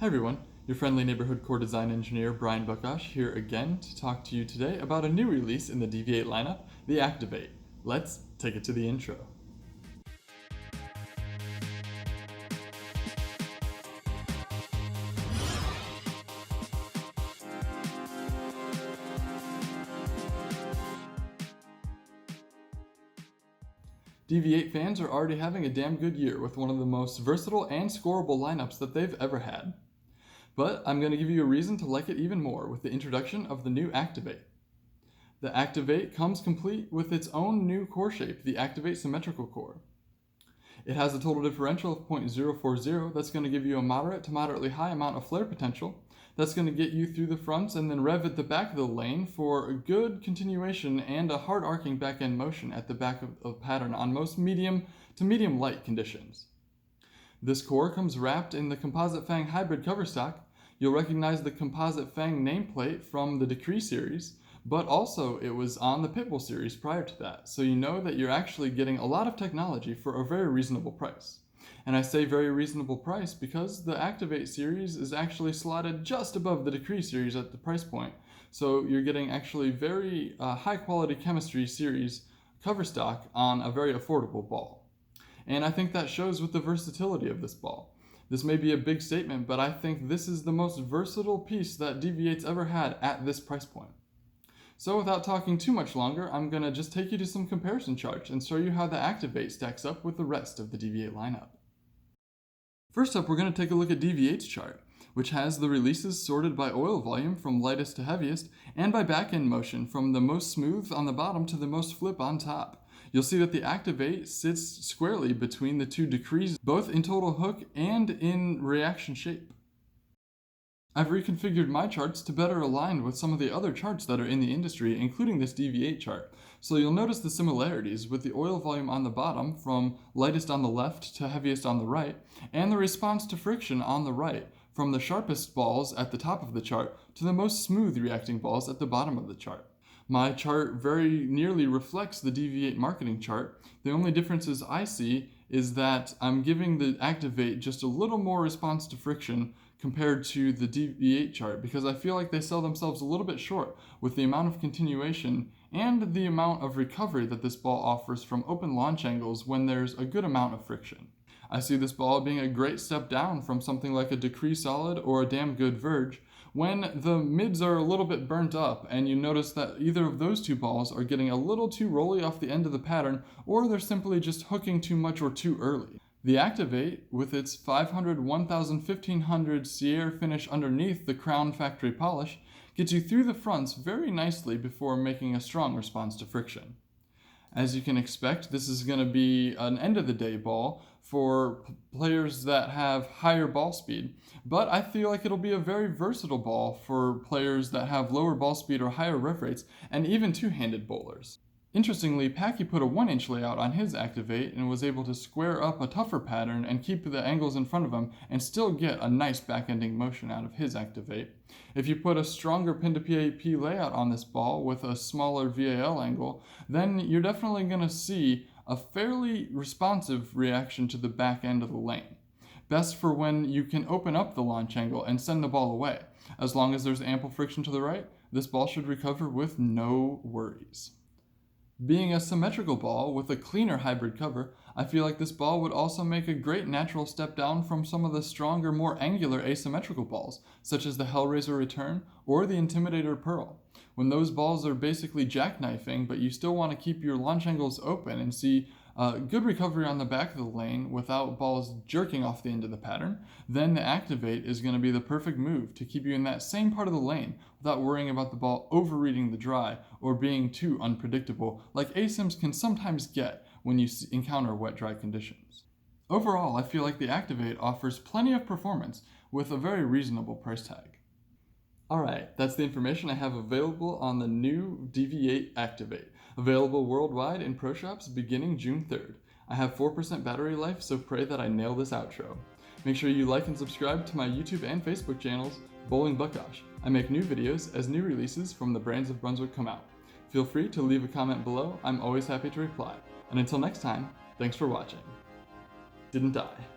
Hi everyone, your friendly neighborhood core design engineer Brian Buckosh here again to talk to you today about a new release in the DV8 lineup, the Activ8. Let's take it to the intro. DV8 fans are already having a damn good year with one of the most versatile and scoreable lineups that they've ever had. But I'm going to give you a reason to like it even more with the introduction of the new Activ8. The Activ8 comes complete with its own new core shape, the Activ8 symmetrical core. It has a total differential of 0.040 that's going to give you a moderate to moderately high amount of flare potential. That's going to get you through the fronts and then rev at the back of the lane for a good continuation and a hard arcing back end motion at the back of the pattern on most medium to medium light conditions. This core comes wrapped in the Composite Fang hybrid cover stock. You'll recognize the Composite Fang nameplate from the Decree series, but also it was on the Pitbull series prior to that, so you know that you're actually getting a lot of technology for a very reasonable price. And I say very reasonable price because the Activ8 series is actually slotted just above the Decree series at the price point, so you're getting actually very high quality chemistry series cover stock on a very affordable ball. And I think that shows with the versatility of this ball. This may be a big statement, but I think this is the most versatile piece that DV8's ever had at this price point. So without talking too much longer, I'm going to just take you to some comparison charts and show you how the Activ8 stacks up with the rest of the DV8 lineup. First up, we're going to take a look at DV8's chart, which has the releases sorted by oil volume from lightest to heaviest, and by back-end motion from the most smooth on the bottom to the most flip on top. You'll see that the Activ8 sits squarely between the two Decrees, both in total hook and in reaction shape. I've reconfigured my charts to better align with some of the other charts that are in the industry, including this DV8 chart. So you'll notice the similarities with the oil volume on the bottom from lightest on the left to heaviest on the right, and the response to friction on the right, from the sharpest balls at the top of the chart to the most smooth reacting balls at the bottom of the chart. My chart very nearly reflects the DV8 marketing chart. The only differences I see is that I'm giving the Activ8 just a little more response to friction compared to the DV8 chart, because I feel like they sell themselves a little bit short with the amount of continuation and the amount of recovery that this ball offers from open launch angles when there's a good amount of friction. I see this ball being a great step down from something like a Decree Solid or a Damn Good Verge when the mids are a little bit burnt up and you notice that either of those two balls are getting a little too rolly off the end of the pattern, or they're simply just hooking too much or too early. The Activ8, with its 500, 1000, 1500 Sierra finish underneath the crown factory polish, gets you through the fronts very nicely before making a strong response to friction. As you can expect, this is going to be an end-of-the-day ball for players that have higher ball speed, but I feel like it'll be a very versatile ball for players that have lower ball speed or higher rev rates, and even two-handed bowlers. Interestingly, Packy put a 1-inch layout on his Activ8 and was able to square up a tougher pattern and keep the angles in front of him and still get a nice back-ending motion out of his Activ8. If you put a stronger pin to PAP layout on this ball with a smaller VAL angle, then you're definitely going to see a fairly responsive reaction to the back end of the lane. Best for when you can open up the launch angle and send the ball away. As long as there's ample friction to the right, this ball should recover with no worries. Being a symmetrical ball with a cleaner hybrid cover, I feel like this ball would also make a great natural step down from some of the stronger, more angular asymmetrical balls, such as the Hellraiser Return or the Intimidator Pearl. When those balls are basically jackknifing, but you still want to keep your launch angles open and see good recovery on the back of the lane without balls jerking off the end of the pattern, then the Activ8 is going to be the perfect move to keep you in that same part of the lane without worrying about the ball overreading the dry or being too unpredictable like ASIMs can sometimes get when you encounter wet-dry conditions. Overall, I feel like the Activ8 offers plenty of performance with a very reasonable price tag. Alright, that's the information I have available on the new DV8 Activ8, available worldwide in pro shops beginning June 3rd. I have 4% battery life, so pray that I nail this outro. Make sure you like and subscribe to my YouTube and Facebook channels, Bowling Buckosh. I make new videos as new releases from the brands of Brunswick come out. Feel free to leave a comment below, I'm always happy to reply. And until next time, thanks for watching. Didn't die.